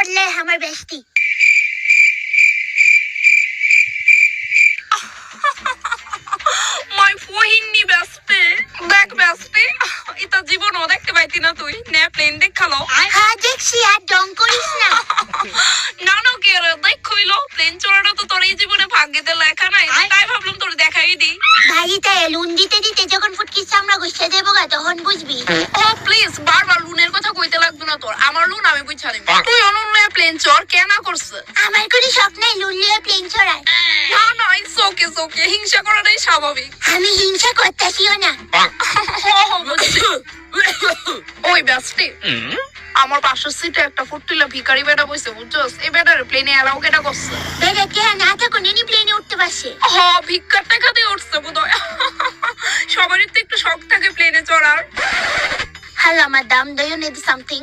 বদলে আমার বেস্টি। মাই ফহিনী বেস্টি, দেখ বেস্টি, এটা জীবনও দেখতে পাইতি না তুই। নে প্লেন দেখালো। হ্যাঁ দেখছি, আর ডং করিস না। নানকের দেখ হইলো প্লেন চড়াটা তো তোর এই জীবনে ভাগ্যেতে লেখা নাই, তাই ভাবলাম তোর দেখাই দিই। ভাইটা লুন দিতে দিতে যখন ফুটকির চামড়া গুছিয়ে দেবো গা তখন বুঝবি। ও প্লিজ, বারবার লুনের কথা কইতে লাগতো না তোর। আমার লুন আমি বুঝা নিব। তুই অনন্য প্লেন চড় কেন করছে? আমার কোনো শখ নাই লুন লিয়ে প্লেন চড়ার। না না, ইটস ওকে ওকে, হিংসা করাটাই স্বাভাবিক। আমি হিংসা করতেছিও না। ওই বেস্টি, আমার পাশের সিটে একটা ফুটটিলা ভিখারি বেটা বসে, বুঝছস? এই বেটার প্লেনে এলাও কেটা করছে? বেটা কে না থাকুন এনি প্লেনে উঠতে পারছে। হ, ভিক্ষার টাকা দিয়ে উঠছে বোধহয়। সবারই তো একটু শখ থাকে প্লেনে চড়ার। Hello madam, do you need something?